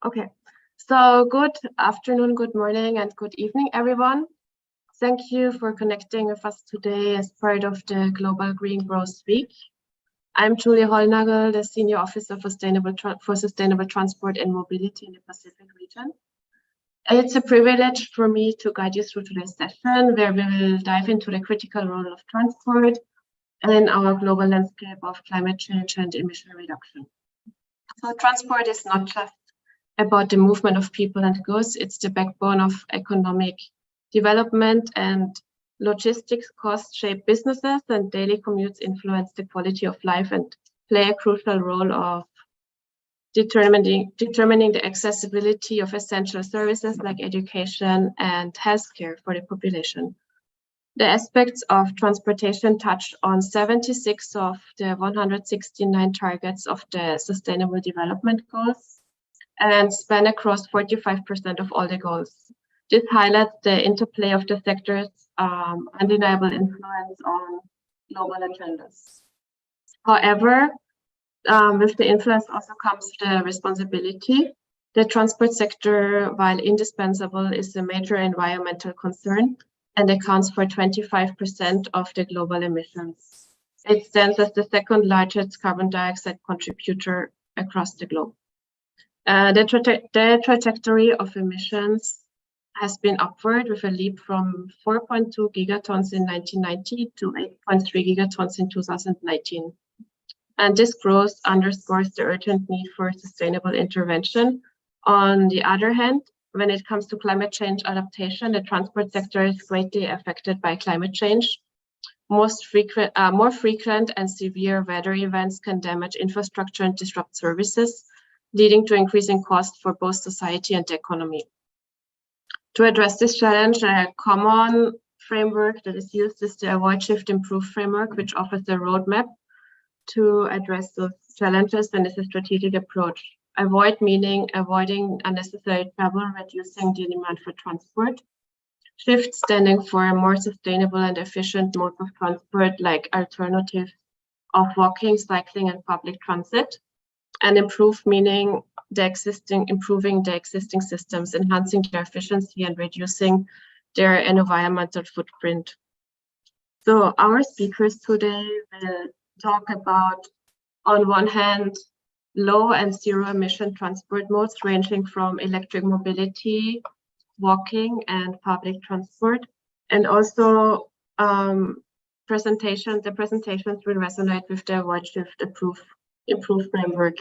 Okay, so good afternoon, good morning, and good evening, everyone. Thank you for connecting with us today as part of the Global Green Growth Week. I'm Julie Hollnagel, the Senior Officer for Sustainable Transport and Mobility in the Pacific region. It's a privilege for me to guide you through today's session, where we will dive into the critical role of transport in our global landscape of climate change and emission reduction. So transport is not just about the movement of people and goods, it's the backbone of economic development, and logistics costs shape businesses, and daily commutes influence the quality of life and play a crucial role of determining the accessibility of essential services like education and healthcare for the population. The aspects of transportation touch on 76 of the 169 targets of the Sustainable Development Goals and span across 45% of all the goals. This highlights the interplay of the sector's undeniable influence on global agendas. However, with the influence also comes the responsibility. The transport sector, while indispensable, is a major environmental concern and accounts for 25% of the global emissions. It stands as the second largest carbon dioxide contributor across the globe. The trajectory of emissions has been upward, with a leap from 4.2 gigatons in 1990 to 8.3 gigatons in 2019. And this growth underscores the urgent need for sustainable intervention. On the other hand, when it comes to climate change adaptation, the transport sector is greatly affected by climate change. More frequent and severe weather events can damage infrastructure and disrupt services, leading to increasing costs for both society and the economy. To address this challenge, a common framework that is used is the Avoid, Shift, Improve framework, which offers a roadmap to address those challenges and is a strategic approach. Avoid meaning avoiding unnecessary travel, reducing the demand for transport. Shift standing for a more sustainable and efficient mode of transport, like alternatives of walking, cycling, and public transit. And improve meaning improving the existing systems, enhancing their efficiency and reducing their environmental footprint. So our speakers today will talk about, on one hand, low and zero emission transport modes ranging from electric mobility, walking, and public transport. And also the presentations will resonate with the Avoid, Shift, Improve framework.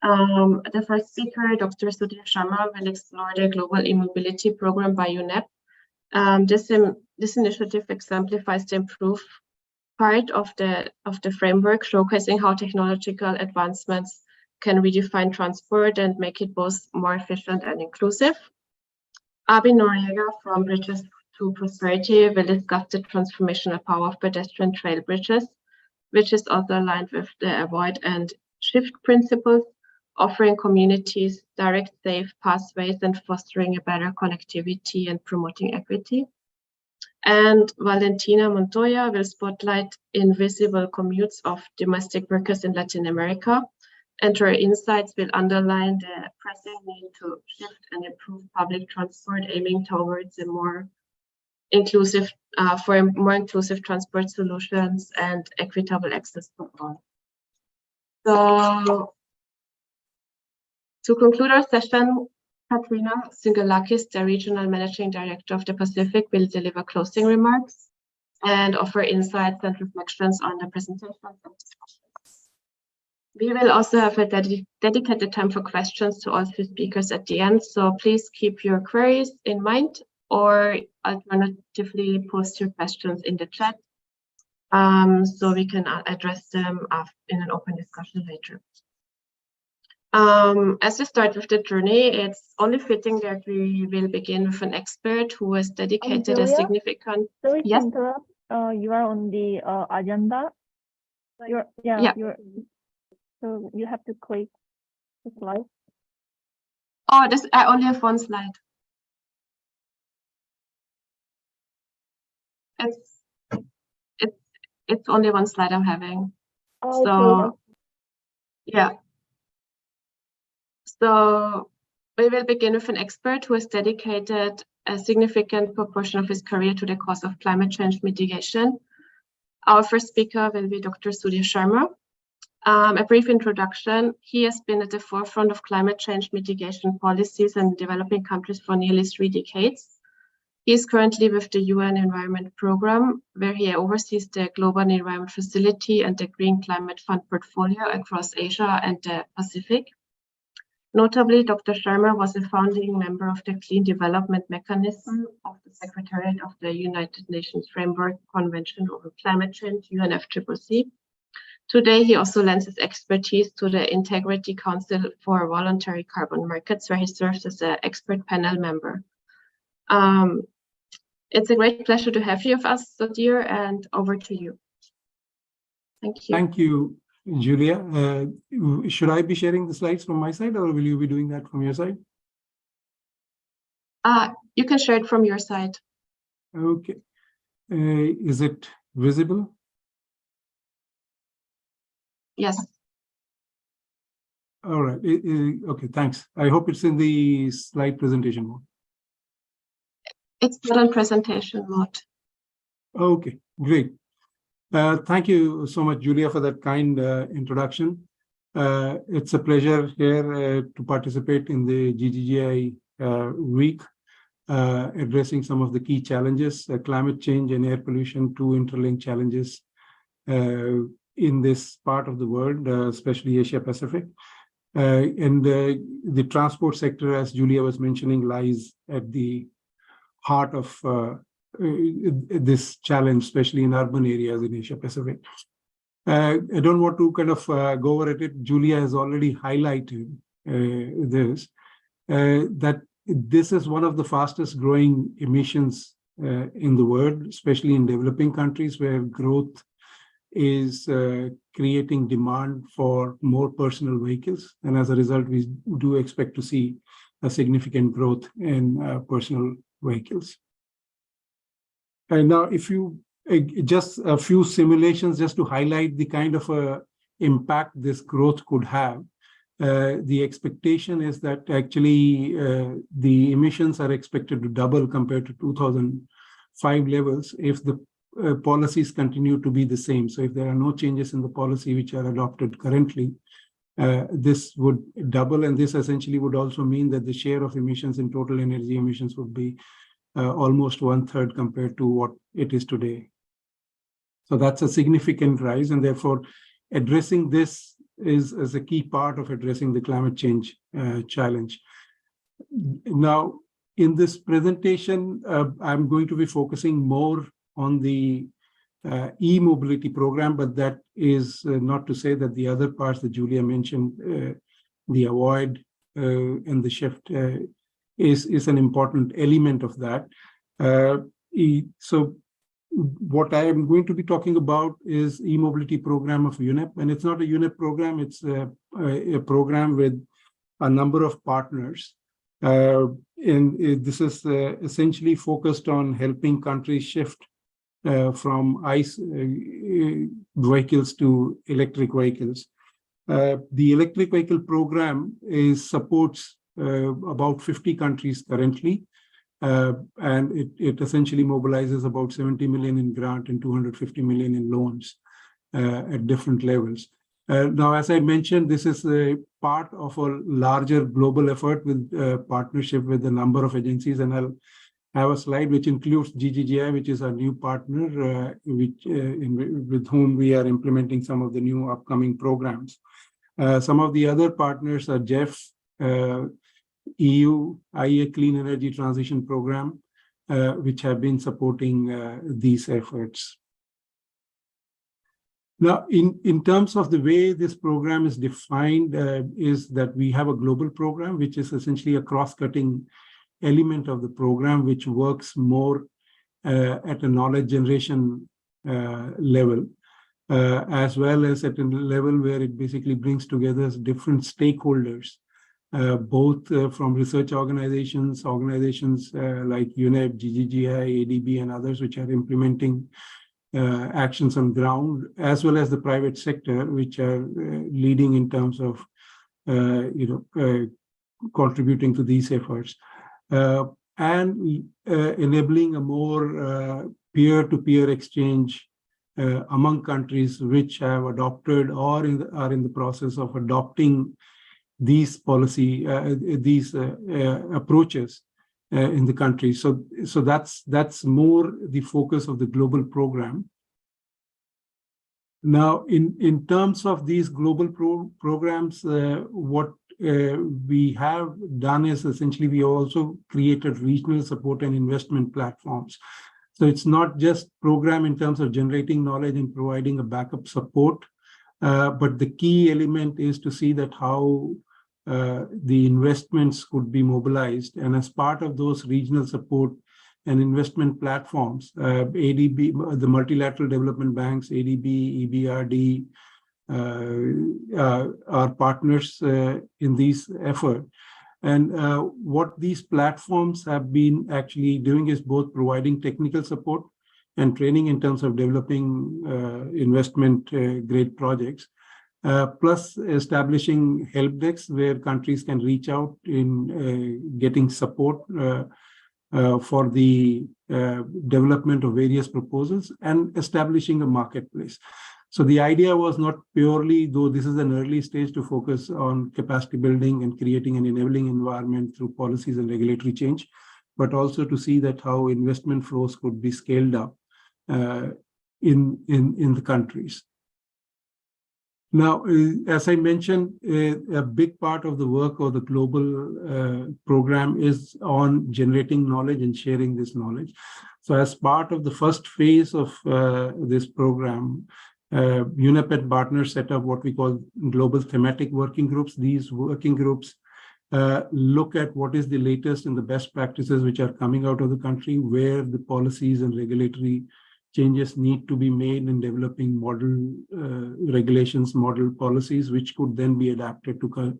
The first speaker, Dr. Sudhir Sharma, will explore the Global E-Mobility Program by UNEP. This initiative exemplifies the improved part of the framework, showcasing how technological advancements can redefine transport and make it both more efficient and inclusive. Abi Noriega from Bridges to Prosperity will discuss the transformational power of pedestrian trail bridges, which is also aligned with the Avoid and Shift principles, offering communities direct, safe pathways and fostering a better connectivity and promoting equity. And Valentina Montoya will spotlight invisible commutes of domestic workers in Latin America, and her insights will underline the pressing need to shift and improve public transport, aiming towards a more inclusive transport solutions and equitable access for all. So, to conclude our session, Katrina Singalakis, the Regional Managing Director of the Pacific, will deliver closing remarks and offer insights and reflections on the presentations and discussions. We will also have a dedicated time for questions to all three speakers at the end, so please keep your queries in mind, or alternatively post your questions in the chat so we can address them in an open discussion later. As we start with the journey, it's only fitting that we will begin with an expert who has dedicated a significant... Sorry to interrupt. You are on the agenda. So you have to click the slide. Oh, I only have one slide. It's only one slide I'm having. Oh, so okay. Yeah. So We will begin with an expert who has dedicated a significant proportion of his career to the cause of climate change mitigation. Our first speaker will be Dr. Sudhir Sharma. A brief introduction. He has been at the forefront of climate change mitigation policies in developing countries for nearly 3 decades. He is currently with the UN Environment Programme, where he oversees the Global Environment Facility and the Green Climate Fund portfolio across Asia and the Pacific. Notably, Dr. Sharma was a founding member of the Clean Development Mechanism of the Secretariat of the United Nations Framework Convention over Climate Change, UNFCCC. Today, he also lends his expertise to the Integrity Council for Voluntary Carbon Markets, where he serves as an expert panel member. It's a great pleasure to have you with us, Sudhir, and over to you. Thank you. Thank you, Julia. Should I be sharing the slides from my side, or will you be doing that from your side? You can share it from your side. Okay. Is it visible? Yes. All right. Okay, thanks. I hope it's in the slide presentation mode. It's not in presentation mode. Okay, great. Thank you so much, Julia, for that kind introduction. It's a pleasure here to participate in the GGGI week, addressing some of the key challenges, climate change and air pollution, two interlinked challenges in this part of the world, especially Asia Pacific. And the transport sector, as Julia was mentioning, lies at the heart of this challenge, especially in urban areas in Asia Pacific. I don't want to kind of go over it. Julia has already highlighted this, that this is one of the fastest growing emissions in the world, especially in developing countries where growth is creating demand for more personal vehicles. And as a result, we do expect to see a significant growth in personal vehicles. And now, if you just a few simulations just to highlight the kind of impact this growth could have. The expectation is that actually the emissions are expected to double compared to 2005 levels if the policies continue to be the same. So if there are no changes in the policy which are adopted currently, this would double, and this essentially would also mean that the share of emissions in total energy emissions would be almost 1/3 compared to what it is today. So that's a significant rise, and therefore addressing this is a key part of addressing the climate change challenge. Now, in this presentation, I'm going to be focusing more on the e-mobility program, but that is not to say that the other parts that Julia mentioned, the avoid and the shift, is an important element of that. So what I am going to be talking about is e-mobility program of UNEP, and it's not a UNEP program, it's a program with a number of partners. And this is essentially focused on helping countries shift from ICE vehicles to electric vehicles. The electric vehicle program supports about 50 countries currently, and it essentially mobilizes about 70 million in grant and 250 million in loans at different levels. Now, as I mentioned, this is a part of a larger global effort with partnership with a number of agencies, and I'll have a slide which includes GGGI, which is our new partner, with whom we are implementing some of the new upcoming programs. Some of the other partners are GEF, EU, IEA Clean Energy Transition Program, which have been supporting these efforts. Now, in terms of the way this program is defined, is that we have a global program, which is essentially a cross-cutting element of the program, which works more at a knowledge generation level, as well as at a level where it basically brings together different stakeholders, both from research organizations like UNEP, GGGI, ADB, and others, which are implementing actions on ground, as well as the private sector, which are leading in terms of contributing to these efforts, and enabling a more peer-to-peer exchange among countries which have adopted or are in the process of adopting these policy, these approaches in the country. So that's more the focus of the global program. Now, in terms of these global programs, what we have done is essentially we also created regional support and investment platforms. So it's not just program in terms of generating knowledge and providing a backup support, but the key element is to see that how the investments could be mobilized. And as part of those regional support and investment platforms, ADB, the multilateral development banks, ADB, EBRD, are partners in this effort. And what these platforms have been actually doing is both providing technical support and training in terms of developing investment grade projects, plus establishing help desks where countries can reach out in getting support for the development of various proposals and establishing a marketplace. So the idea was not purely, though this is an early stage, to focus on capacity building and creating an enabling environment through policies and regulatory change, but also to see that how investment flows could be scaled up in the countries. Now, as I mentioned, a big part of the work of the global program is on generating knowledge and sharing this knowledge. So as part of the first phase of this program, UNEP partners set up what we call global thematic working groups. These working groups look at what is the latest and the best practices which are coming out of the country, where the policies and regulatory changes need to be made in developing model regulations, model policies, which could then be adapted to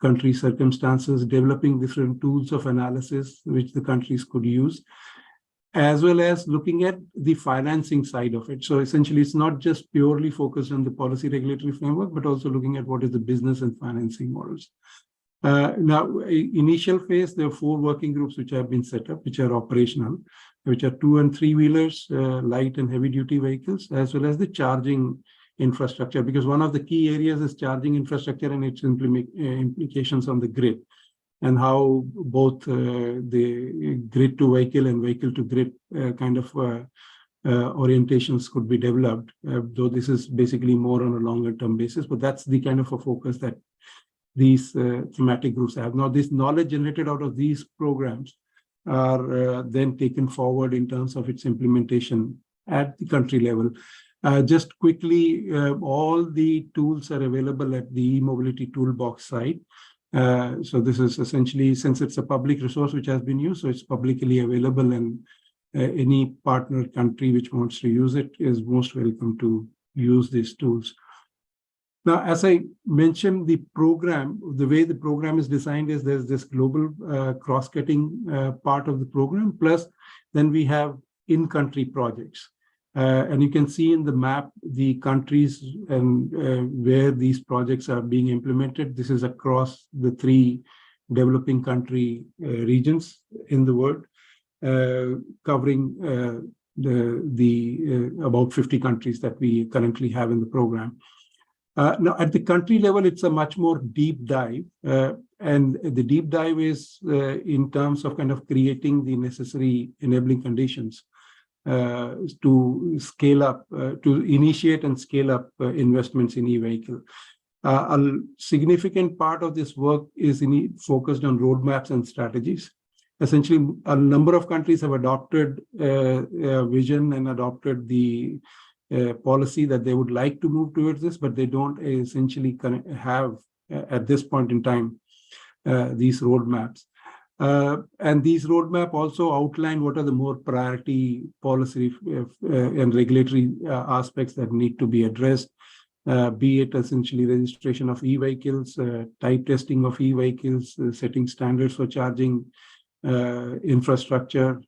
country circumstances, developing different tools of analysis which the countries could use, as well as looking at the financing side of it. So essentially, it's not just purely focused on the policy regulatory framework, but also looking at what is the business and financing models. Now, initial phase, there are 4 working groups which have been set up, which are operational, which are 2- and 3-wheelers, light and heavy-duty vehicles, as well as the charging infrastructure, because one of the key areas is charging infrastructure and its implications on the grid, and how both the grid-to-vehicle and vehicle-to-grid kind of orientations could be developed, though this is basically more on a longer-term basis, but that's the kind of a focus that these thematic groups have. Now, this knowledge generated out of these programs are then taken forward in terms of its implementation at the country level. Just quickly, all the tools are available at the e-mobility toolbox site. So this is essentially, since it's a public resource which has been used, so it's publicly available, and any partner country which wants to use it is most welcome to use these tools. Now, as I mentioned, the program, the way the program is designed is there's this global cross-cutting part of the program, plus then we have in-country projects. And you can see in the map the countries and where these projects are being implemented. This is across the 3 developing country regions in the world, covering about 50 countries that we currently have in the program. Now, at the country level, it's a much more deep dive. And the deep dive is in terms of kind of creating the necessary enabling conditions to scale up, to initiate and scale up investments in e-vehicle. A significant part of this work is focused on roadmaps and strategies. Essentially, a number of countries have adopted a vision and adopted the policy that they would like to move towards this, but they don't essentially have, at this point in time, these roadmaps. And these roadmap also outline what are the more priority policy and regulatory aspects that need to be addressed, be it essentially registration of e-vehicles, type testing of e-vehicles, setting standards for charging infrastructure,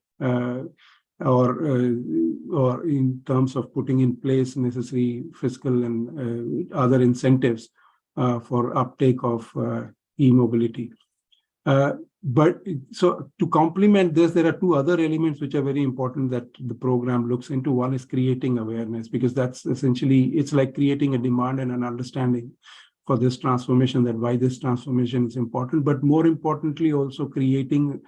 or in terms of putting in place necessary fiscal and other incentives for uptake of e-mobility. But so to complement this, there are two other elements which are very important that the program looks into. One is creating awareness, because that's essentially, it's like creating a demand and an understanding for this transformation, that why this transformation is important, but more importantly, also creating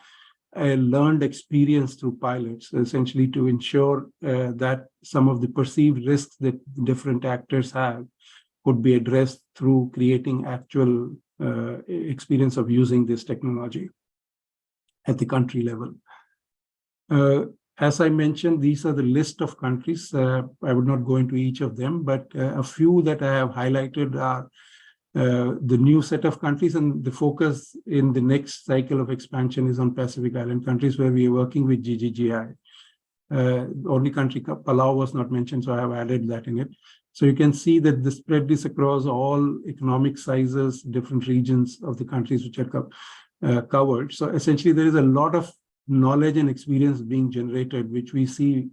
a learned experience through pilots, essentially to ensure that some of the perceived risks that different actors have could be addressed through creating actual experience of using this technology at the country level. As I mentioned, these are the list of countries. I would not go into each of them, but a few that I have highlighted are the new set of countries, and the focus in the next cycle of expansion is on Pacific Island countries, where we are working with GGGI. Only country, Palau, was not mentioned, so I have added that in it. So you can see that the spread is across all economic sizes, different regions of the countries which are covered. So essentially, there is a lot of knowledge and experience being generated, which we see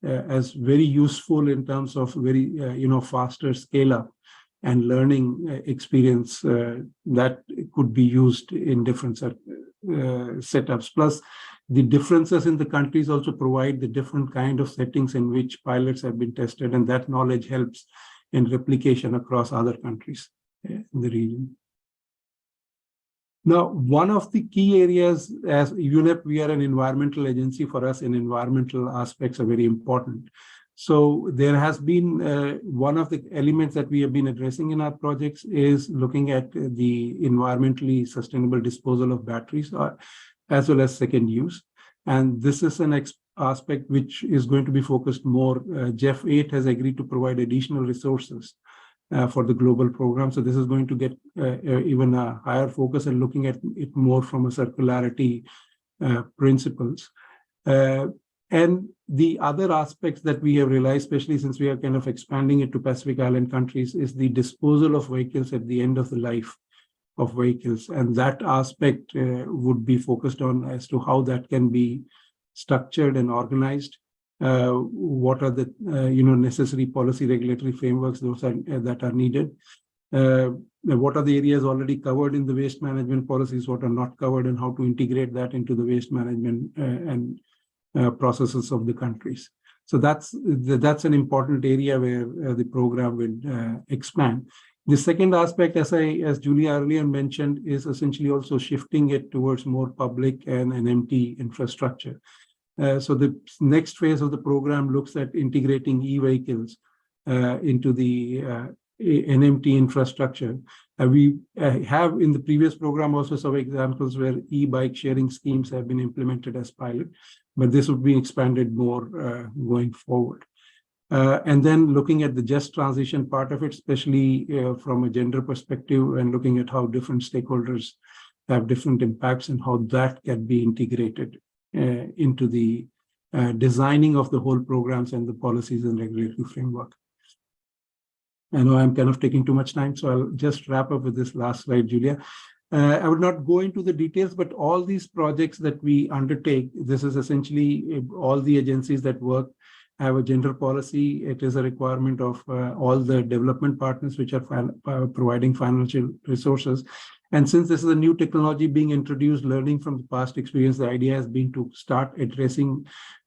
as very useful in terms of very faster scale up and learning experience that could be used in different setups. Plus, the differences in the countries also provide the different kind of settings in which pilots have been tested, and that knowledge helps in replication across other countries in the region. Now, one of the key areas, as UNEP, we are an environmental agency. For us, and environmental aspects are very important. So there has been one of the elements that we have been addressing in our projects is looking at the environmentally sustainable disposal of batteries, as well as second use. And this is an aspect which is going to be focused more. Jeff 8 has agreed to provide additional resources for the global program. So this is going to get even a higher focus and looking at it more from a circularity principles. And the other aspects that we have realized, especially since we are kind of expanding it to Pacific Island countries, is the disposal of vehicles at the end of the life of vehicles. And that aspect would be focused on as to how that can be structured and organized. What are the necessary policy regulatory frameworks that are needed? What are the areas already covered in the waste management policies, what are not covered, and how to integrate that into the waste management and processes of the countries. So that's an important area where the program will expand. The second aspect, as Julia earlier mentioned, is essentially also shifting it towards more public and NMT infrastructure. So the next phase of the program looks at integrating e-vehicles into the NMT infrastructure. We have in the previous program also some examples where e-bike sharing schemes have been implemented as pilot, but this would be expanded more going forward. And then looking at the just transition part of it, especially from a gender perspective, and looking at how different stakeholders have different impacts and how that can be integrated into the designing of the whole programs and the policies and regulatory framework. I know I'm kind of taking too much time, so I'll just wrap up with this last slide, Julia. I would not go into the details, but all these projects that we undertake, this is essentially all the agencies that work have a gender policy. It is a requirement of all the development partners which are providing financial resources. And since this is a new technology being introduced, learning from the past experience, the idea has been to start addressing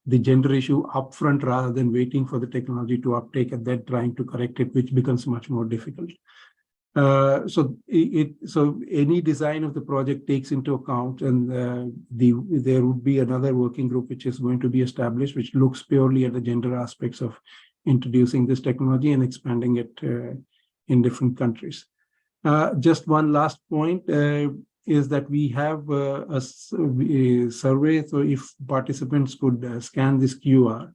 the gender issue upfront rather than waiting for the technology to uptake and then trying to correct it, which becomes much more difficult. So any design of the project takes into account, and there would be another working group which is going to be established, which looks purely at the gender aspects of introducing this technology and expanding it in different countries. Just one last point is that we have a survey. So if participants could scan this QR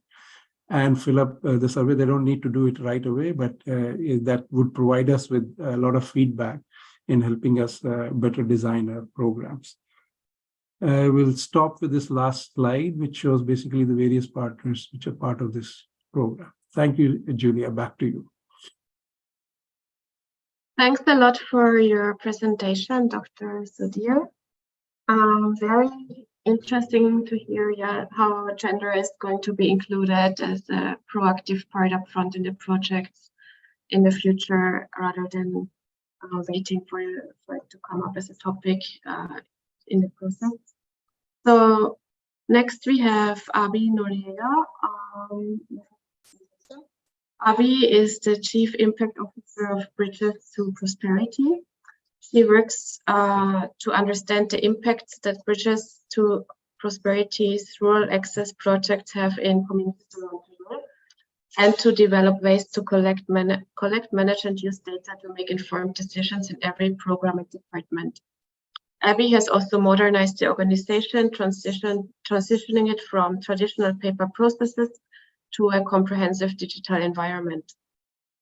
and fill up the survey, they don't need to do it right away, but that would provide us with a lot of feedback in helping us better design our programs. We'll stop with this last slide, which shows basically the various partners which are part of this program. Thank you, Julia. Back to you. Thanks a lot for your presentation, Dr. Sudhir. Very interesting to hear how gender is going to be included as a proactive part up front in the projects in the future, rather than waiting for it to come up as a topic in the process. So next we have Abi Noriega. Abi is the Chief Impact Officer of Bridges to Prosperity. She works to understand the impacts that Bridges to Prosperity's rural access projects have in communities around the world, and to develop ways to collect, manage, and use data to make informed decisions in every program and department. Abby has also modernized the organization, transitioning it from traditional paper processes to a comprehensive digital environment.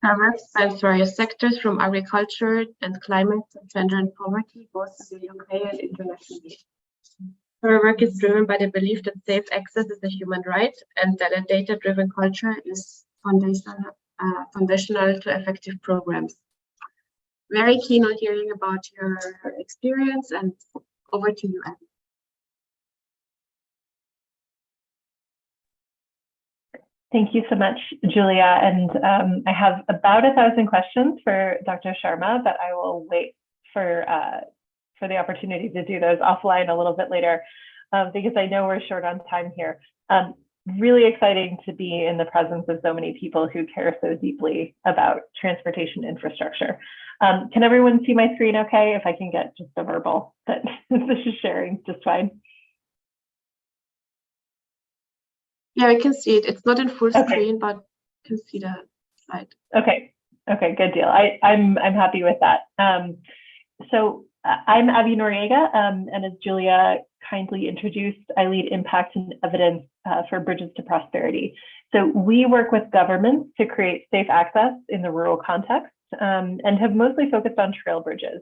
Her work spans various sectors from agriculture and climate to gender and poverty, both in the UK and internationally. Her work is driven by the belief that safe access is a human right and that a data-driven culture is foundational to effective programs. Very keen on hearing about your experience, and over to you, Abby. Thank you so much, Julia. And I have about 1,000 questions for Dr. Sharma, but I will wait for the opportunity to do those offline a little bit later, because I know we're short on time here. Really exciting to be in the presence of so many people who care so deeply about transportation infrastructure. Can everyone see my screen okay? If I can get just a verbal that this is sharing just fine. Yeah, I can see it. It's not in full screen, but I can see the slide. Okay, good deal. I'm happy with that. So I'm Abby Noriega, and as Julia kindly introduced, I lead impact and evidence for Bridges to Prosperity. So we work with governments to create safe access in the rural context, and have mostly focused on trail bridges.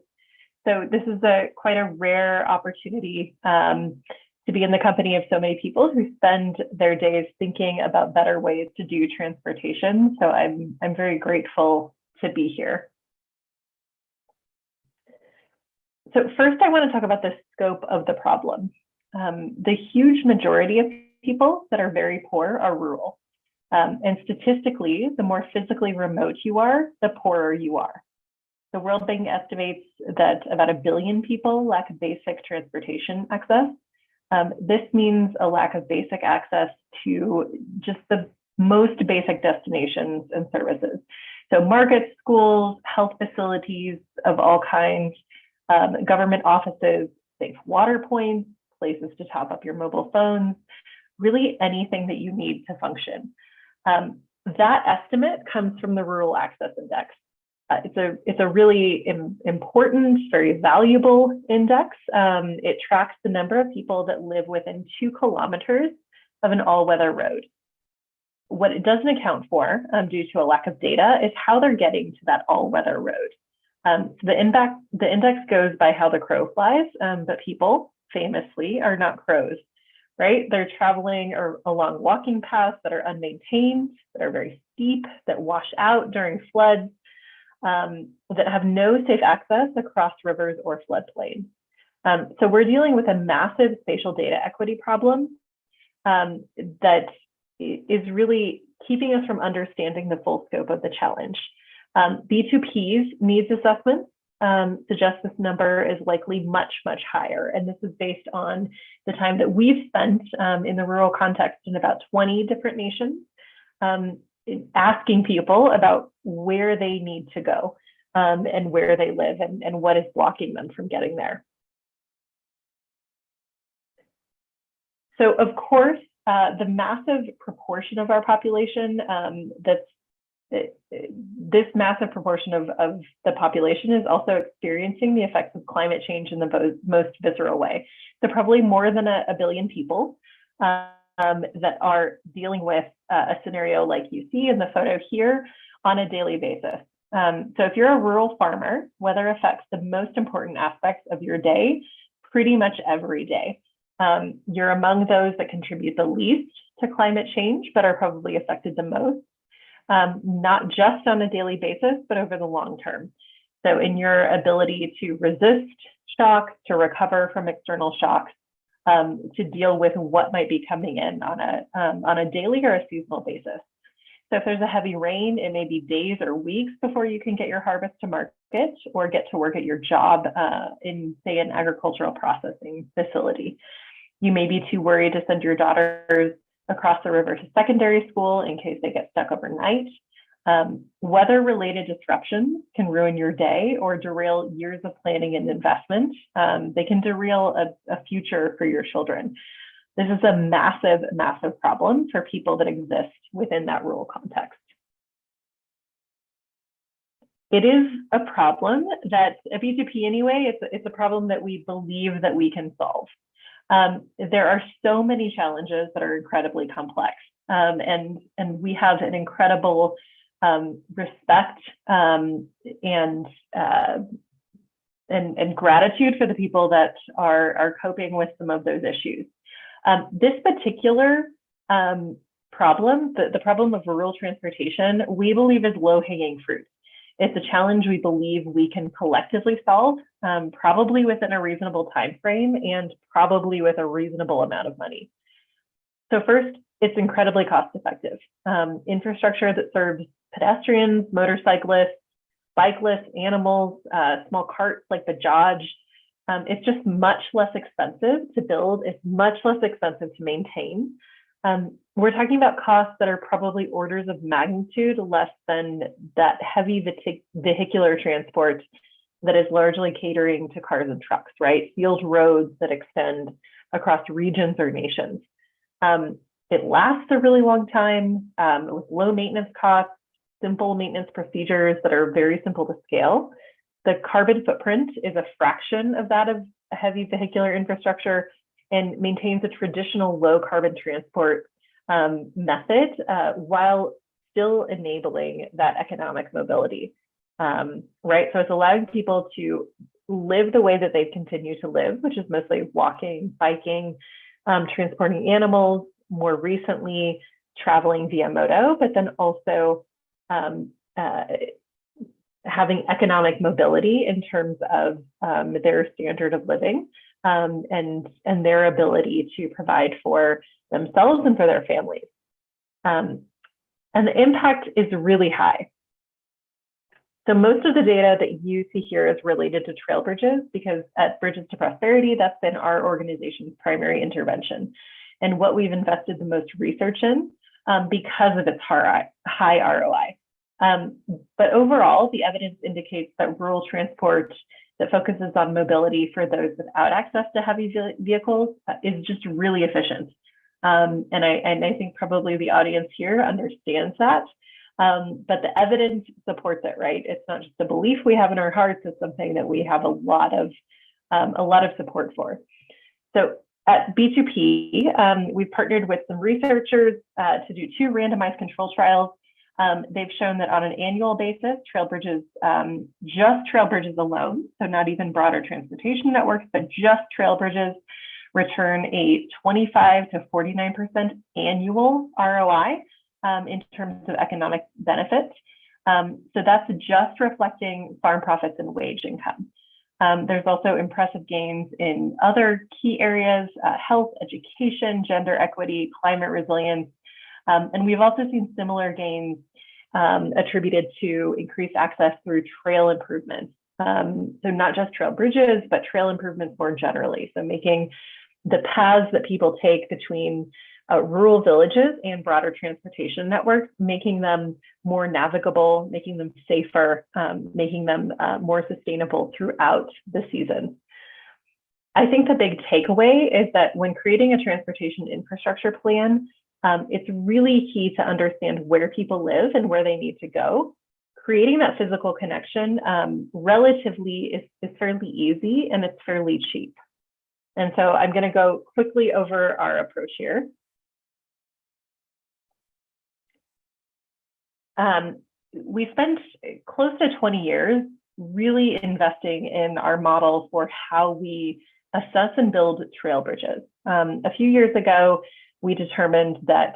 So this is quite a rare opportunity to be in the company of so many people who spend their days thinking about better ways to do transportation. So I'm very grateful to be here. So first, I want to talk about the scope of the problem. The huge majority of people that are very poor are rural. And statistically, the more physically remote you are, the poorer you are. The World Bank estimates that about 1 billion people lack basic transportation access. This means a lack of basic access to just the most basic destinations and services. So markets, schools, health facilities of all kinds, government offices, safe water points, places to top up your mobile phones, really anything that you need to function. That estimate comes from the Rural Access Index. It's a really important, very valuable index. It tracks the number of people that live within 2 kilometers of an all-weather road. What it doesn't account for, due to a lack of data, is how they're getting to that all-weather road. So the index goes by how the crow flies, but people famously are not crows, right? They're traveling along walking paths that are unmaintained, that are very steep, that wash out during floods, that have no safe access across rivers or floodplains. So we're dealing with a massive spatial data equity problem that is really keeping us from understanding the full scope of the challenge. B2P's needs assessment suggests this number is likely much, much higher. And this is based on the time that we've spent in the rural context in about 20 different nations, asking people about where they need to go and where they live and what is blocking them from getting there. So of course, the massive proportion of our population this massive proportion of the population is also experiencing the effects of climate change in the most visceral way. So probably more than a billion people that are dealing with a scenario like you see in the photo here on a daily basis. So if you're a rural farmer, weather affects the most important aspects of your day pretty much every day. You're among those that contribute the least to climate change, but are probably affected the most. Not just on a daily basis, but over the long term. So in your ability to resist shocks, to recover from external shocks, to deal with what might be coming in on a daily or a seasonal basis. So if there's a heavy rain, it may be days or weeks before you can get your harvest to market or get to work at your job in, say, an agricultural processing facility. You may be too worried to send your daughters across the river to secondary school in case they get stuck overnight. Weather-related disruptions can ruin your day or derail years of planning and investment. They can derail a future for your children. This is a massive, massive problem for people that exist within that rural context. It is a problem that at B2P anyway, it's a problem that we believe that we can solve. There are so many challenges that are incredibly complex, and we have an incredible respect and gratitude for the people that are coping with some of those issues. This particular problem, the problem of rural transportation, we believe is low-hanging fruit. It's a challenge we believe we can collectively solve, probably within a reasonable time frame and probably with a reasonable amount of money. So first, it's incredibly cost-effective. Infrastructure that serves pedestrians, motorcyclists, cyclists, animals, small carts like the Bajaj. It's just much less expensive to build. It's much less expensive to maintain. We're talking about costs that are probably orders of magnitude less than that heavy vehicular transport that is largely catering to cars and trucks, right? Field roads that extend across regions or nations. It lasts a really long time with low maintenance costs, simple maintenance procedures that are very simple to scale. The carbon footprint is a fraction of that of a heavy vehicular infrastructure and maintains a traditional low carbon transport method while still enabling that economic mobility, right? So it's allowing people to live the way that they've continued to live, which is mostly walking, biking, transporting animals, more recently traveling via moto, but then also having economic mobility in terms of their standard of living and their ability to provide for themselves and for their families. And the impact is really high. So most of the data that you see here is related to trail bridges because at Bridges to Prosperity, that's been our organization's primary intervention and what we've invested the most research in because of its high ROI. But overall, the evidence indicates that rural transport that focuses on mobility for those without access to heavy vehicles is just really efficient. And I think probably the audience here understands that. But the evidence supports it, right? It's not just a belief we have in our hearts, it's something that we have a lot of support for. So at B2P, we've partnered with some researchers to do 2 randomized control trials. They've shown that on an annual basis, trail bridges, just trail bridges alone, so not even broader transportation networks, but just trail bridges return a 25 to 49% annual ROI in terms of economic benefits. So that's just reflecting farm profits and wage income. There's also impressive gains in other key areas, health, education, gender equity, climate resilience. And we've also seen similar gains attributed to increased access through trail improvements. So not just trail bridges, but trail improvements more generally. So making the paths that people take between rural villages and broader transportation networks, making them more navigable, making them safer, making them more sustainable throughout the season. I think the big takeaway is that when creating a transportation infrastructure plan, it's really key to understand where people live and where they need to go. Creating that physical connection relatively is fairly easy and it's fairly cheap. And so I'm going to go quickly over our approach here. We spent close to 20 years really investing in our model for how we assess and build trail bridges. A few years ago, we determined that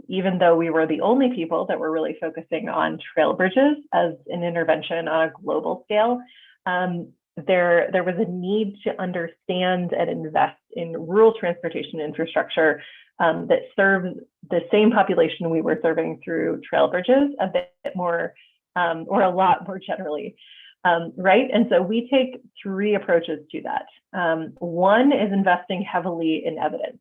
even though we were the only people that were really focusing on trail bridges as an intervention on a global scale, there was a need to understand and invest in rural transportation infrastructure that serves the same population we were serving through trail bridges a bit more, or a lot more generally, right? And so we take three approaches to that. One is investing heavily in evidence.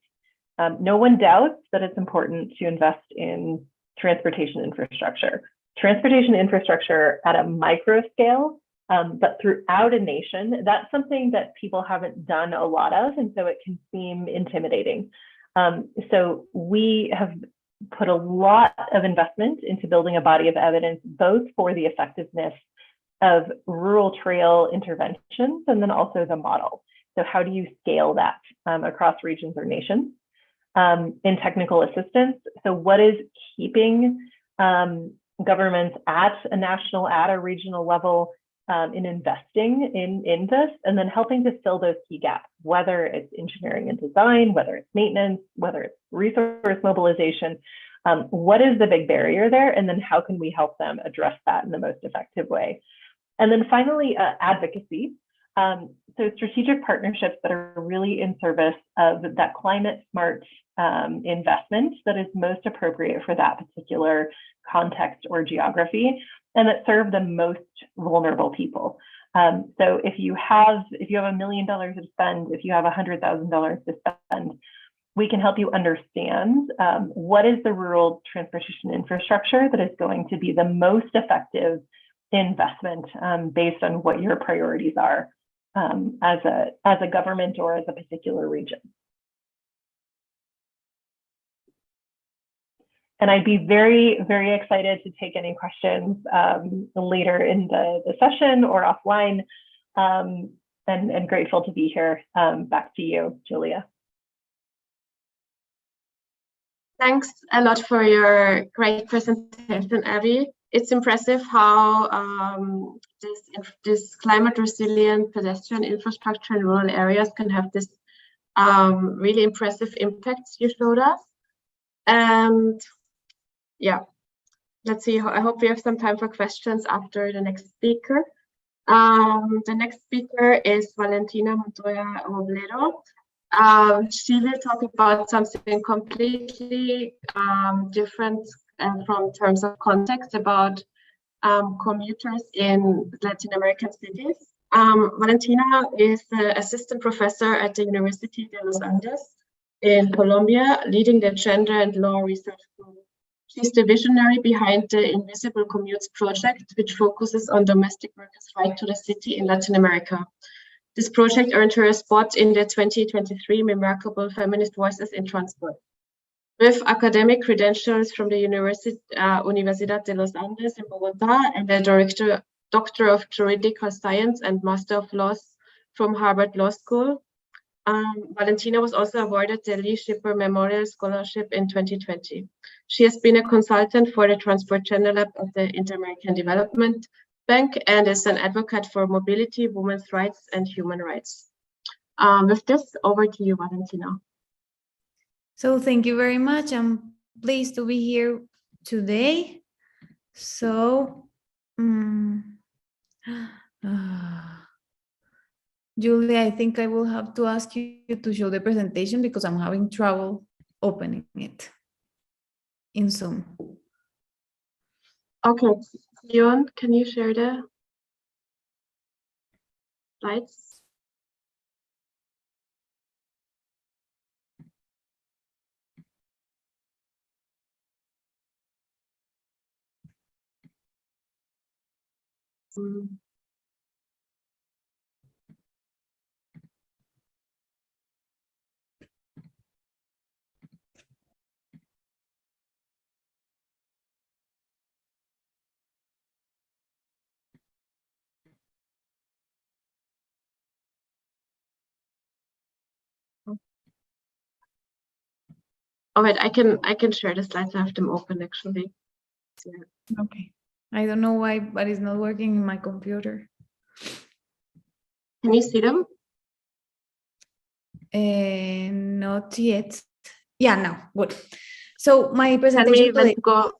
No one doubts that it's important to invest in transportation infrastructure. Transportation infrastructure at a micro scale, but throughout a nation, that's something that people haven't done a lot of, and so it can seem intimidating. So we have put a lot of investment into building a body of evidence, both for the effectiveness of rural trail interventions and then also the model. So how do you scale that across regions or nations? In technical assistance, so what is keeping governments at a national, at a regional level in investing in this, and then helping to fill those key gaps, whether it's engineering and design, whether it's maintenance, whether it's resource mobilization. What is the big barrier there? And then how can we help them address that in the most effective way? And then finally, advocacy. So strategic partnerships that are really in service of that climate smart investment that is most appropriate for that particular context or geography, and that serve the most vulnerable people. So if you have $1 million to spend, if you have $100,000 to spend, we can help you understand what is the rural transportation infrastructure that is going to be the most effective investment based on what your priorities are as a government or as a particular region. And I'd be very, very excited to take any questions later in the session or offline, and grateful to be here. Back to you, Julia. Thanks a lot for your great presentation, Abby. It's impressive how this climate resilient pedestrian infrastructure in rural areas can have this really impressive impacts you showed us. And yeah, let's see. I hope we have some time for questions after the next speaker. The next speaker is Valentina Montoya Robledo. She will talk about something completely different from terms of context about commuters in Latin American cities. Valentina is the assistant professor at the University de los Andes in Colombia, leading the Gender and Law Research Group. She's the visionary behind the Invisible Commutes project, which focuses on domestic workers' right to the city in Latin America. This project earned her a spot in the 2023 Remarkable Feminist Voices in Transport. With academic credentials from the Universidad de los Andes in Bogotá and the Doctor of Juridical Science and Master of Laws from Harvard Law School, Valentina was also awarded the Lee Shipper Memorial Scholarship in 2020. She has been a consultant for the Transport Channel Lab of the Inter-American Development Bank and is an advocate for mobility, women's rights, and human rights. With this, over to you, Valentina. So thank you very much. I'm pleased to be here today. So, Julia, I think I will have to ask you to show the presentation because I'm having trouble opening it in Zoom. Okay, Leon, can you share the slides? All right, I can share the slides. I have them open actually. Okay. I don't know why, but it's not working in my computer. Can you see them? Not yet. Yeah, now good. So my Tell me presentation when today. to go.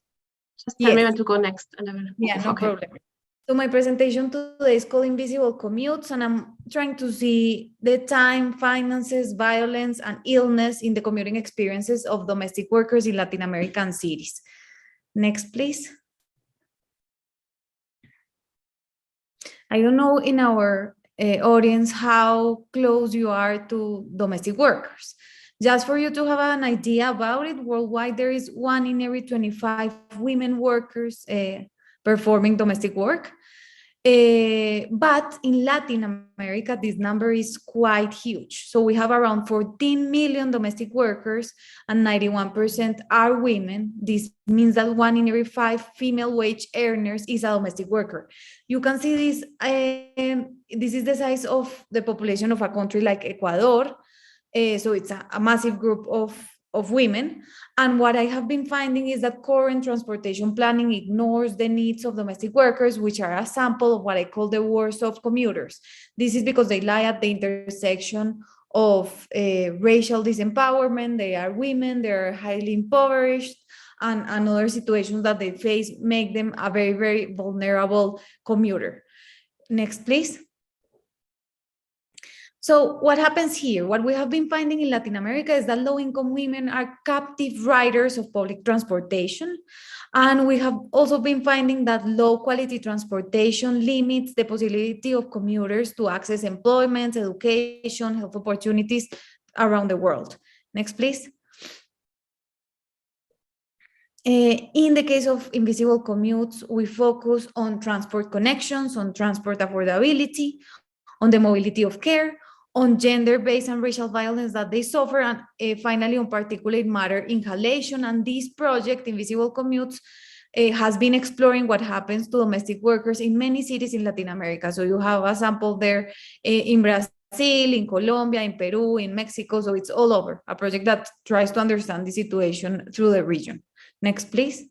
Just tell me Yes. when to go next, and I will. Yeah, no Okay. problem. So my presentation today is called Invisible Commutes, and I'm trying to see the time, finances, violence, and illness in the commuting experiences of domestic workers in Latin American cities. Next, please. I don't know in our audience how close you are to domestic workers. Just for you to have an idea about it, worldwide there is 1 in every 25 women workers performing domestic work. But in Latin America, this number is quite huge. So we have around 14 million domestic workers and 91% are women. This means that 1 in every 5 female wage earners is a domestic worker. You can see this, this is the size of the population of a country like Ecuador. So it's a massive group of women. And what I have been finding is that current transportation planning ignores the needs of domestic workers, which are a sample of what I call the worst of commuters. This is because they lie at the intersection of racial disempowerment, they are women, they are highly impoverished, and other situations that they face make them a very, very vulnerable commuter. Next, please. So what happens here? What we have been finding in Latin America is that low-income women are captive riders of public transportation. And we have also been finding that low-quality transportation limits the possibility of commuters to access employment, education, health opportunities around the world. Next, please. In the case of invisible commutes, we focus on transport connections, on transport affordability, on the mobility of care, on gender-based and racial violence that they suffer, and finally on particulate matter inhalation. And this project, Invisible Commutes, has been exploring what happens to domestic workers in many cities in Latin America. So you have a sample there in Brazil, in Colombia, in Peru, in Mexico. So it's all over, a project that tries to understand the situation through the region. Next, please.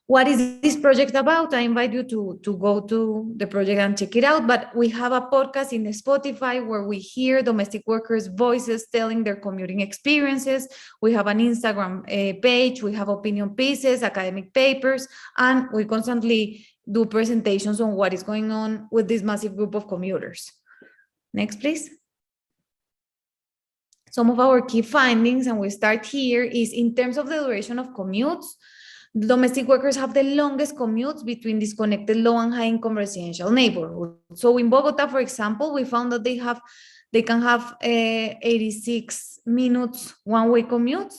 What is this project about? I invite you to go to the project and check it out. But we have a podcast in Spotify where we hear domestic workers' voices telling their commuting experiences. We have an Instagram page. We have opinion pieces, academic papers, and we constantly do presentations on what is going on with this massive group of commuters. Next, please. Some of our key findings, and we start here, is in terms of the duration of commutes, domestic workers have the longest commutes between disconnected low and high income residential neighborhoods. So in Bogota, for example, we found that they can have 86 minutes one-way commutes.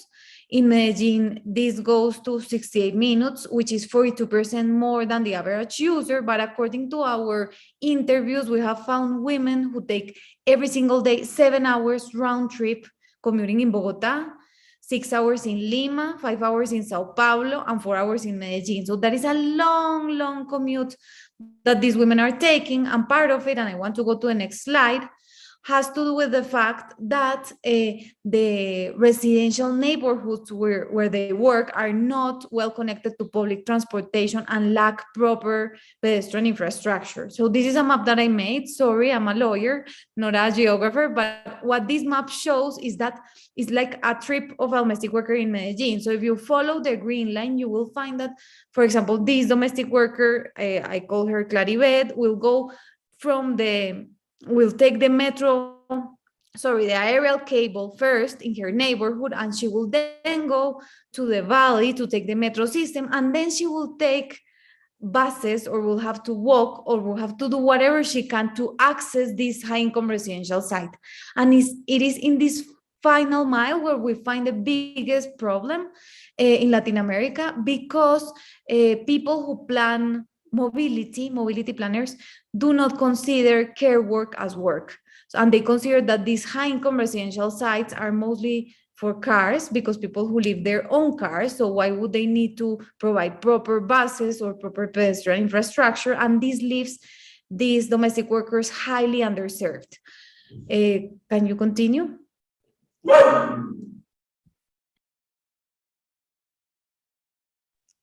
In Medellin, this goes to 68 minutes, which is 42% more than the average user. But according to our interviews, we have found women who take every single day 7 hours round trip commuting in Bogota, 6 hours in Lima, 5 hours in Sao Paulo, and 4 hours in Medellin. So that is a long, long commute that these women are taking. And part of it, and I want to go to the next slide, has to do with the fact that the residential neighborhoods where they work are not well connected to public transportation and lack proper pedestrian infrastructure. So this is a map that I made. Sorry, I'm a lawyer, not a geographer, but what this map shows is that it's like a trip of a domestic worker in Medellin. So if you follow the green line, you will find that, for example, this domestic worker, I call her Claribet, will take the the aerial cable first in her neighborhood, and she will then go to the valley to take the metro system, and then she will take buses, or will have to walk, or will have to do whatever she can to access this high-income residential site. And it is in this final mile where we find the biggest problem in Latin America, because people who plan mobility planners do not consider care work as work. And they consider that these high-income residential sites are mostly for cars, because people who live their own cars, so why would they need to provide proper buses or proper pedestrian infrastructure? And this leaves these domestic workers highly underserved. Can you continue?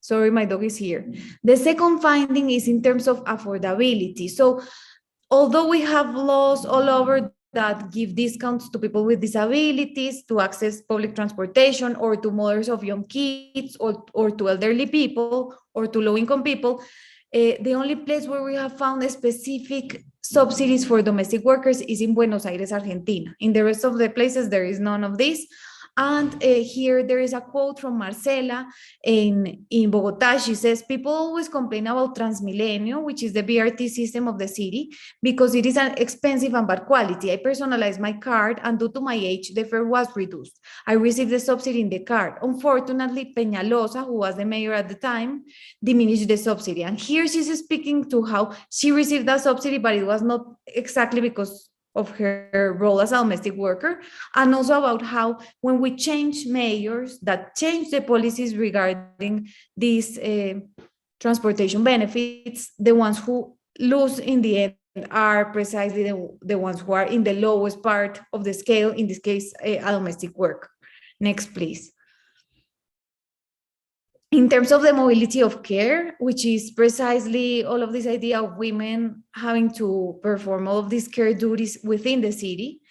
Sorry, my dog is here. The second finding is in terms of affordability. So although we have laws all over that give discounts to people with disabilities to access public transportation, or to mothers of young kids, or to elderly people, or to low-income people. The only place where we have found specific subsidies for domestic workers is in Buenos Aires, Argentina. In the rest of the places, there is none of this. And here there is a quote from Marcela in Bogotá. She says, people always complain about Transmilenio, which is the BRT system of the city, because it is an expensive and bad quality. I personalized my card, and due to my age, the fare was reduced. I received the subsidy in the card. Unfortunately, Peñalosa, who was the mayor at the time, diminished the subsidy. And here she's speaking to how she received that subsidy, but it was not exactly because of her role as a domestic worker, and also about how when we change mayors that change the policies regarding these transportation benefits, the ones who lose in the end are precisely the ones who are in the lowest part of the scale, in this case, a domestic worker. Next, please. In terms of the mobility of care, which is precisely all of this idea of women having to perform all of these care duties within the city,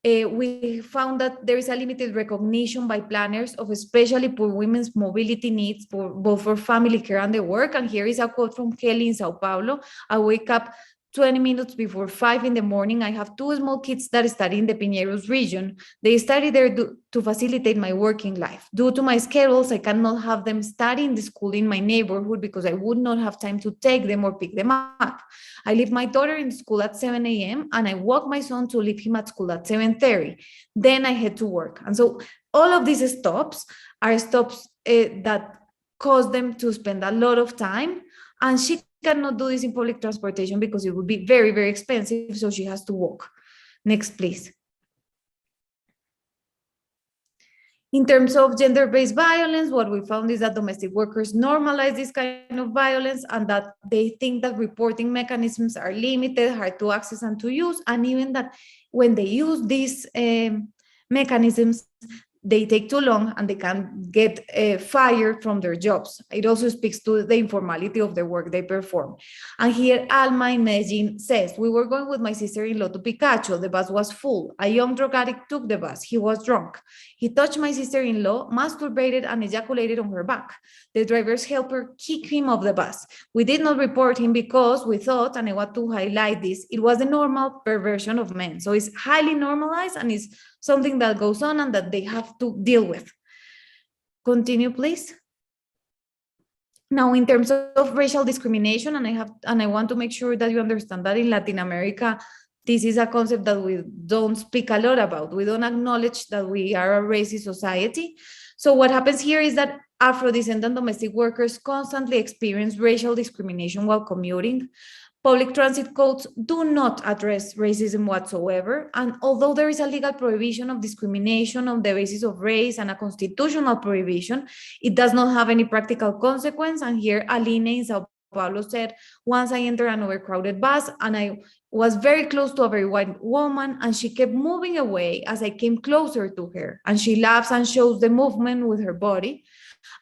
we found that there is a limited recognition by planners of especially poor women's mobility needs, both for family care and their work. And here is a quote from Kelly in Sao Paulo. I wake up 20 minutes before 5 in the morning. I have 2 small kids that study in the Pinheiros region. They study there to facilitate my working life. Due to my schedules, I cannot have them study in the school in my neighborhood because I would not have time to take them or pick them up. I leave my daughter in school at 7 a.m. and I walk my son to leave him at school at 7:30. Then I head to work. And so all of these stops are stops that cause them to spend a lot of time. And she cannot do this in public transportation because it would be very, very expensive. So she has to walk. Next, please. In terms of gender-based violence, what we found is that domestic workers normalize this kind of violence, and that they think that reporting mechanisms are limited, hard to access and to use, and even that when they use these mechanisms, they take too long and they can get fired from their jobs. It also speaks to the informality of the work they perform. And here Alma in Medellin says, we were going with my sister-in-law to Picacho. The bus was full. A young drug addict took the bus. He was drunk. He touched my sister-in-law, masturbated and ejaculated on her back. The driver's helper kicked him off the bus. We did not report him because we thought, and I want to highlight this, it was the normal perversion of men. So it's highly normalized and it's something that goes on and that they have to deal with. Continue, please. Now, in terms of racial discrimination, and I want to make sure that you understand that in Latin America, this is a concept that we don't speak a lot about. We don't acknowledge that we are a racist society. So what happens here is that Afro-descendant domestic workers constantly experience racial discrimination while commuting. Public transit codes do not address racism whatsoever. And although there is a legal prohibition of discrimination on the basis of race and a constitutional prohibition, it does not have any practical consequence. And here Aline in Sao Paulo said, once I entered an overcrowded bus and I was very close to a very white woman and she kept moving away as I came closer to her. And she laughs and shows the movement with her body.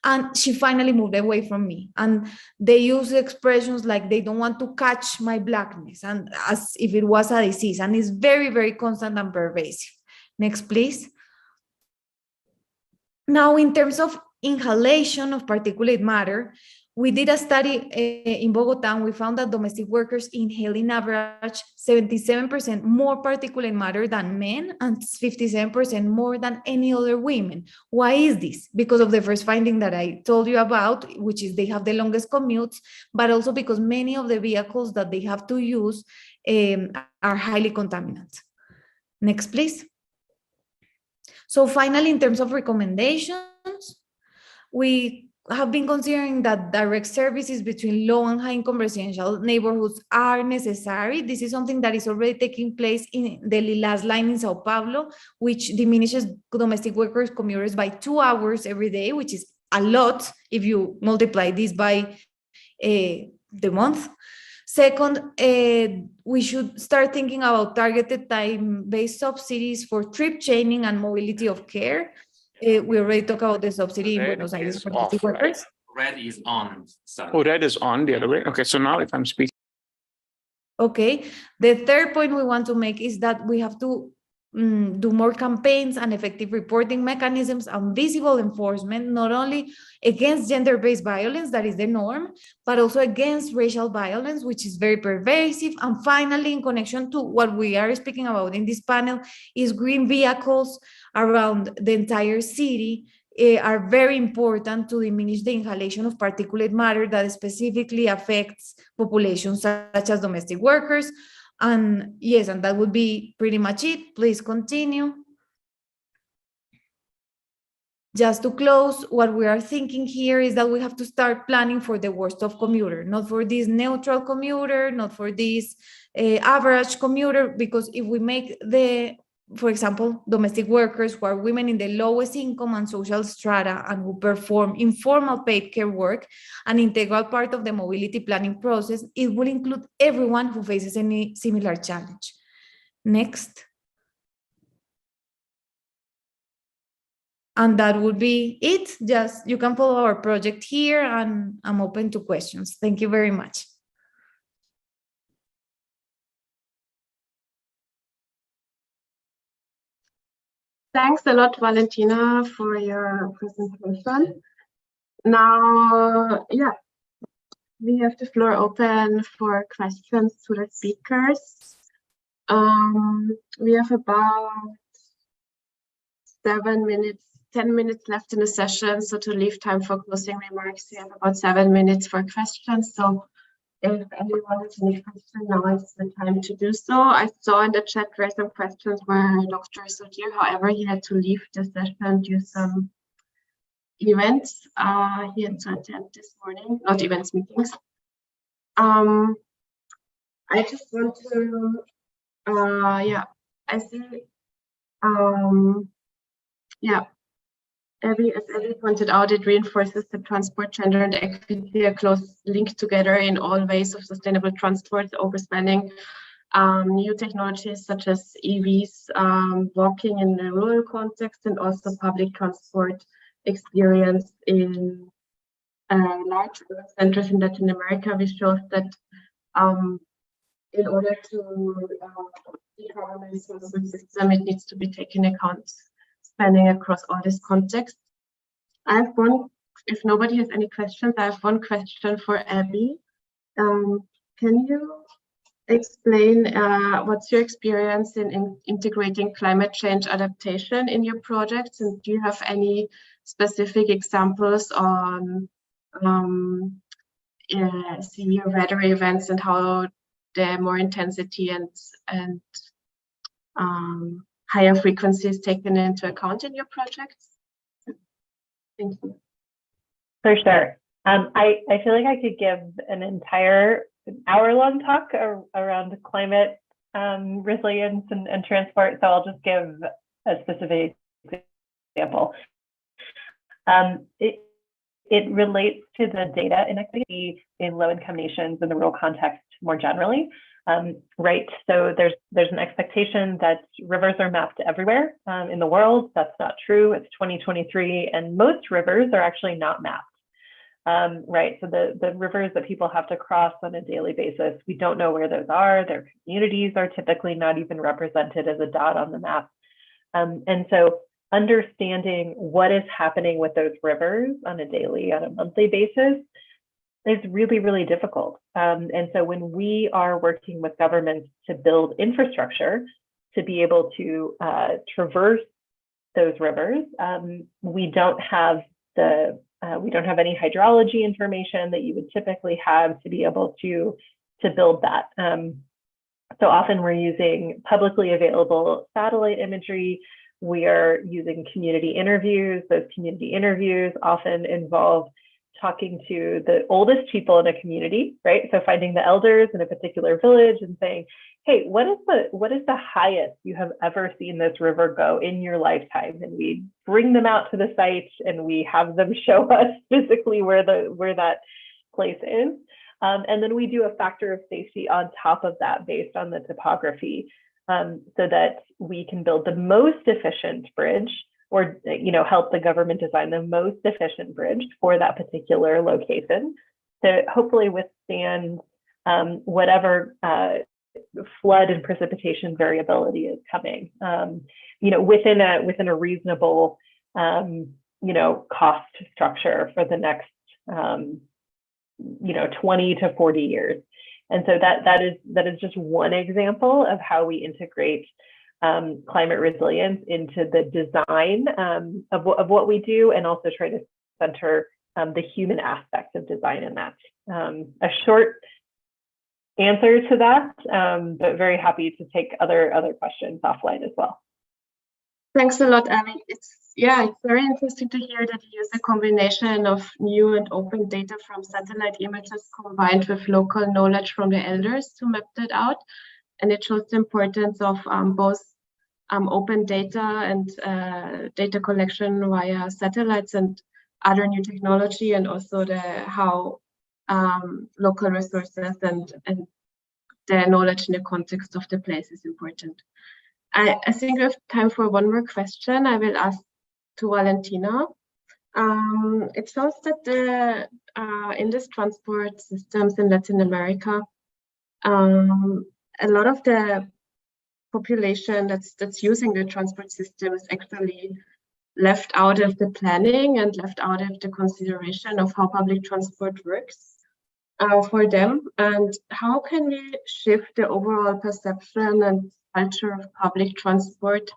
And she finally moved away from me. And they use expressions like they don't want to catch my blackness, and as if it was a disease. And it's very, very constant and pervasive. Next, please. Now, in terms of inhalation of particulate matter, we did a study in Bogotá, and we found that domestic workers inhale in average 77% more particulate matter than men and 57% more than any other women. Why is this? Because of the first finding that I told you about, which is they have the longest commutes, but also because many of the vehicles that they have to use are highly contaminant. Next, please. So finally, in terms of recommendations, we have been considering that direct services between low and high income residential neighborhoods are necessary. This is something that is already taking place in the Lilas line in Sao Paulo, which diminishes domestic workers commuters by 2 hours every day, which is a lot if you multiply this by the month. Second, we should start thinking about targeted time-based subsidies for trip chaining and mobility of care. We already talked about the subsidy in Buenos Aires for domestic workers. Red is on. Sorry. Oh, red is on the other way. Okay, so now if I'm speaking. Okay. The third point we want to make is that we have to do more campaigns and effective reporting mechanisms and visible enforcement, not only against gender-based violence, that is the norm, but also against racial violence, which is very pervasive. And finally, in connection to what we are speaking about in this panel, is green vehicles around the entire city are very important to diminish the inhalation of particulate matter that specifically affects populations such as domestic workers. And yes, and that would be pretty much it. Please continue. Just to close, what we are thinking here is that we have to start planning for the worst of commuter, not for this neutral commuter, not for this average commuter, because if we make for example, domestic workers who are women in the lowest income and social strata and who perform informal paid care work, an integral part of the mobility planning process, it will include everyone who faces any similar challenge. Next. And that would be it. Just you can follow our project here, and I'm open to questions. Thank you very much. Thanks a lot, Valentina, for your presentation. Now, yeah, we have the floor open for questions to the speakers. We have about 7 minutes, 10 minutes left in the session. So to leave time for closing remarks, we have about 7 minutes for questions. So if anyone has any questions, now is the time to do so. I saw in the chat there some questions where Dr. Sodir, however, he had to leave the session due to some events he had to attend this morning, not events, meetings. I just want to, yeah, I see, yeah, as Abby pointed out, it reinforces the transport, gender, and equity are close linked together in all ways of sustainable transport, overspanning new technologies such as EVs, walking in the rural context, and also public transport experience in large urban centers in Latin America, which shows that in order to decarbonize the urban system, it needs to be taken account, spanning across all this context. I have one, if nobody has any questions, I have one question for Abby. Can you explain what's your experience in integrating climate change adaptation in your projects? And do you have any specific examples on severe weather events and how the more intensity and higher frequency is taken into account in your projects? Thank you. For sure. I feel like I could give an entire hour-long talk around climate resilience and transport, so I'll just give a specific example. It relates to the data inequity in low-income nations in the rural context more generally. Right, so there's an expectation that rivers are mapped everywhere in the world. That's not true. It's 2023, and most rivers are actually not mapped. Right, so the rivers that people have to cross on a daily basis, we don't know where those are. Their communities are typically not even represented as a dot on the map. And so understanding what is happening with those rivers on a monthly basis is really, really difficult. And so when we are working with governments to build infrastructure to be able to traverse those rivers, we don't have any hydrology information that you would typically have to be able to build that. So often we're using publicly available satellite imagery. We are using community interviews. Those community interviews often involve talking to the oldest people in a community, right? So finding the elders in a particular village and saying, hey, what is the highest you have ever seen this river go in your lifetime? And we bring them out to the site and we have them show us physically where that place is. And then we do a factor of safety on top of that based on the topography, so that we can build the most efficient bridge, or help the government design the most efficient bridge for that particular location to hopefully withstand whatever flood and precipitation variability is coming, within a reasonable, cost structure for the next, 20 to 40 years. And so that is just one example of how we integrate climate resilience into the design of what we do, and also try to center the human aspect of design in that. A short answer to that, but very happy to take other questions offline as well. Thanks a lot, Abby. It's very interesting to hear that you use a combination of new and open data from satellite images combined with local knowledge from the elders to map that out. And it shows the importance of both open data and data collection via satellites and other new technology, and also how local resources and the knowledge in the context of the place is important. I think we have time for one more question. I will ask to Valentina. It shows that in these transport systems in Latin America, a lot of the population that's using the transport system is actually left out of the planning and left out of the consideration of how public transport works for them. And how can we shift the overall perception and culture of public transport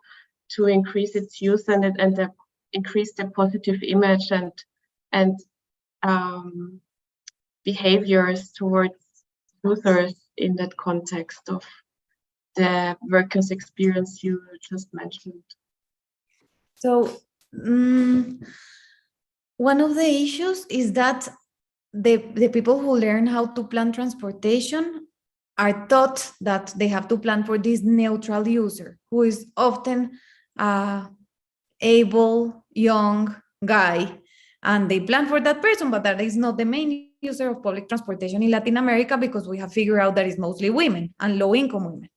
to increase its use and increase the positive image and behaviors towards users in that context of the workers' experience you just mentioned? So one of the issues is that the people who learn how to plan transportation are taught that they have to plan for this neutral user, who is often able, young guy, and they plan for that person, but that is not the main user of public transportation in Latin America, because we have figured out that it's mostly women and low-income women.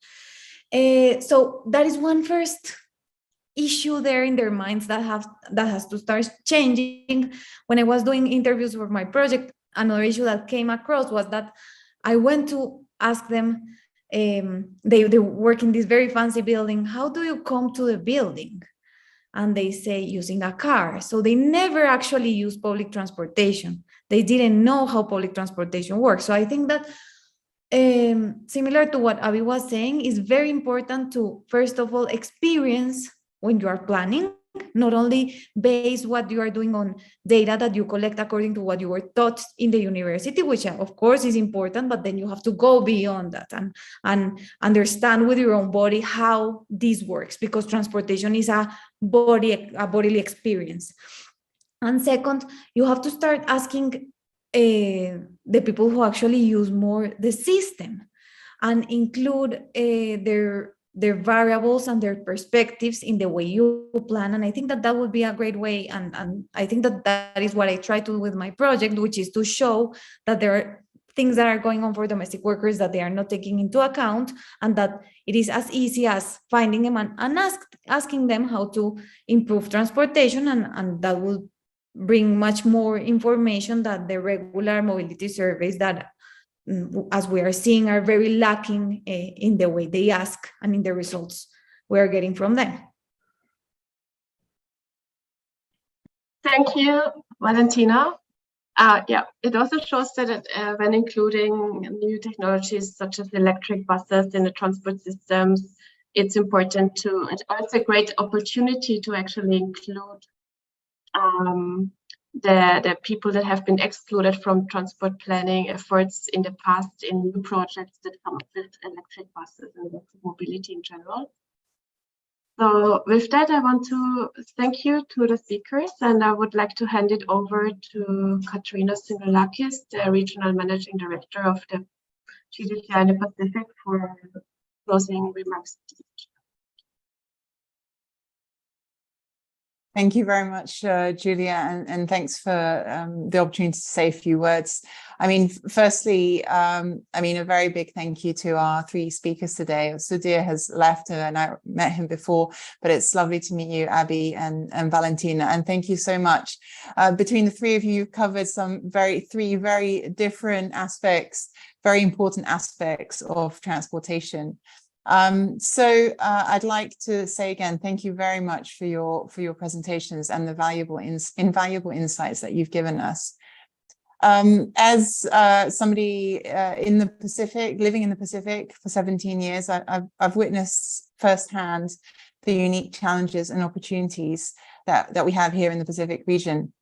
So that is one first issue there in their minds that has to start changing. When I was doing interviews for my project, another issue that came across was that I went to ask them, they work in this very fancy building, how do you come to the building? And they say using a car. So they never actually use public transportation. They didn't know how public transportation works. So I think that similar to what Abby was saying, is very important to, first of all, experience when you are planning, not only base what you are doing on data that you collect according to what you were taught in the university, which of course is important, but then you have to go beyond that and understand with your own body how this works, because transportation is a bodily experience. And second, you have to start asking the people who actually use more the system and include their variables and their perspectives in the way you plan. And I think that would be a great way. And I think that is what I try to do with my project, which is to show that there are things that are going on for domestic workers that they are not taking into account, and that it is as easy as finding them and asking them how to improve transportation, and that will bring much more information than the regular mobility surveys that, as we are seeing, are very lacking in the way they ask and in the results we are getting from them. Thank you, Valentina. It also shows that when including new technologies such as electric buses in the transport systems, it's important to, it's a great opportunity to actually include the people that have been excluded from transport planning efforts in the past in new projects that come up with electric buses and electric mobility in general. So with that, I want to thank you to the speakers, and I would like to hand it over to Katrina Singalakis, the Regional Managing Director of the GDGI in the Pacific, for closing remarks. Thank you very much, Julia, and thanks for the opportunity to say a few words. I mean, firstly, a very big thank you to our three speakers today. Sudhir has left and I met him before, but it's lovely to meet you, Abby and Valentina, and thank you so much. Between the three of you, you've covered three very different aspects, very important aspects of transportation. I'd like to say again, thank you very much for your presentations and the invaluable insights that you've given us. As somebody in the Pacific, living in the Pacific for 17 years, I've witnessed firsthand the unique challenges and opportunities that we have here in the Pacific region.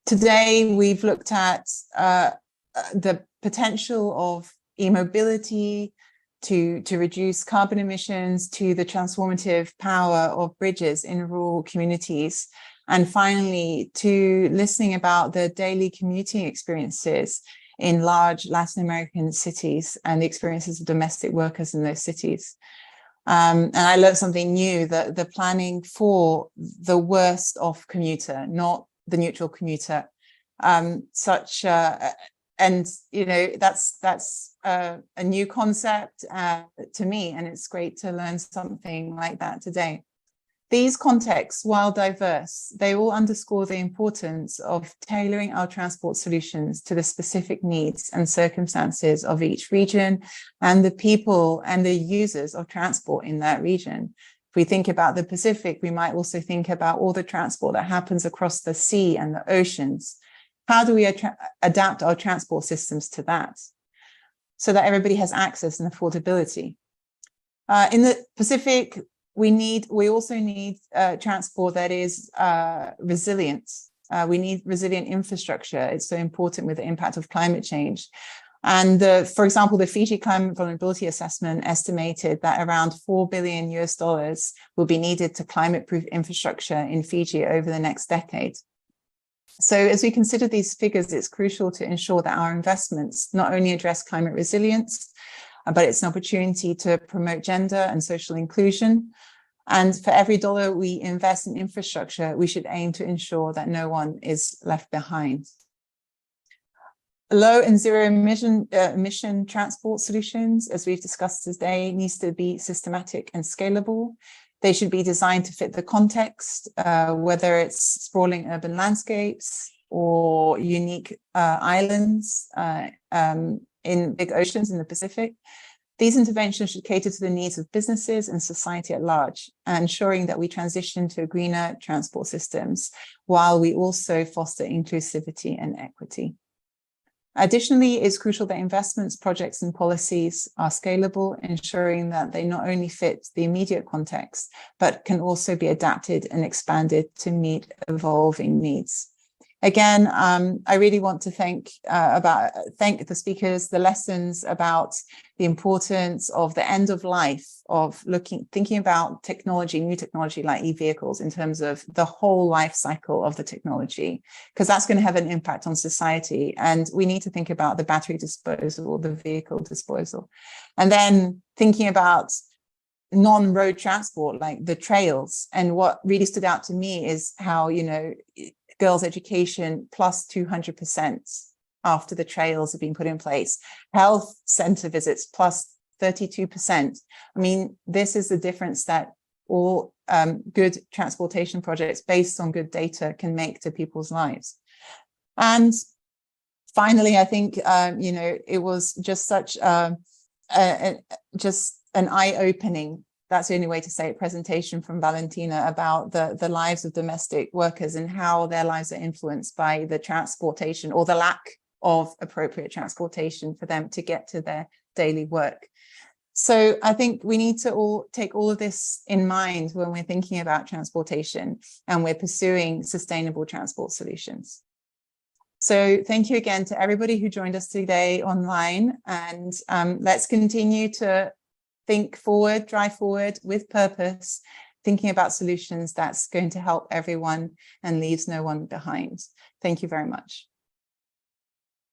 Today, we've looked at the potential of e-mobility, to reduce carbon emissions, to the transformative power of bridges in rural communities, and finally to listening about the daily commuting experiences in large Latin American cities and the experiences of domestic workers in those cities. And I learned something new, that the planning for the worst off commuter, not the neutral commuter, and you know, that's a new concept to me, and it's great to learn something like that today. These contexts, while diverse, they all underscore the importance of tailoring our transport solutions to the specific needs and circumstances of each region and the people and the users of transport in that region. If we think about the Pacific, we might also think about all the transport that happens across the sea and the oceans. How do we adapt our transport systems to that so that everybody has access and affordability? In the Pacific, we also need transport that is resilient. We need resilient infrastructure. It's so important with the impact of climate change. And for example, the Fiji Climate Vulnerability Assessment estimated that around $4 billion will be needed to climate-proof infrastructure in Fiji over the next decade. So as we consider these figures, it's crucial to ensure that our investments not only address climate resilience, but it's an opportunity to promote gender and social inclusion. And for every dollar we invest in infrastructure, we should aim to ensure that no one is left behind. Low and zero emission transport solutions, as we've discussed today, needs to be systematic and scalable. They should be designed to fit the context, whether it's sprawling urban landscapes or unique islands in big oceans in the Pacific. These interventions should cater to the needs of businesses and society at large, ensuring that we transition to greener transport systems while we also foster inclusivity and equity. Additionally, it's crucial that investments, projects, and policies are scalable, ensuring that they not only fit the immediate context, but can also be adapted and expanded to meet evolving needs. Again, I really want to thank the speakers, the lessons about the importance of the end of life, of thinking about technology, new technology like e-vehicles in terms of the whole life cycle of the technology, because that's going to have an impact on society. And we need to think about the battery disposal, the vehicle disposal. And then thinking about non-road transport, like the trails. And what really stood out to me is how, you know, girls' education plus 200% after the trails have been put in place. Health center visits plus 32%. I mean, this is the difference that all good transportation projects based on good data can make to people's lives. And finally, I think, you know, it was just such just an eye-opening, that's the only way to say it, presentation from Valentina about the lives of domestic workers and how their lives are influenced by the transportation or the lack of appropriate transportation for them to get to their daily work. So I think we need to all take all of this in mind when we're thinking about transportation and we're pursuing sustainable transport solutions. So thank you again to everybody who joined us today online, and let's continue to think forward, drive forward with purpose, thinking about solutions that's going to help everyone and leaves no one behind. Thank you very much.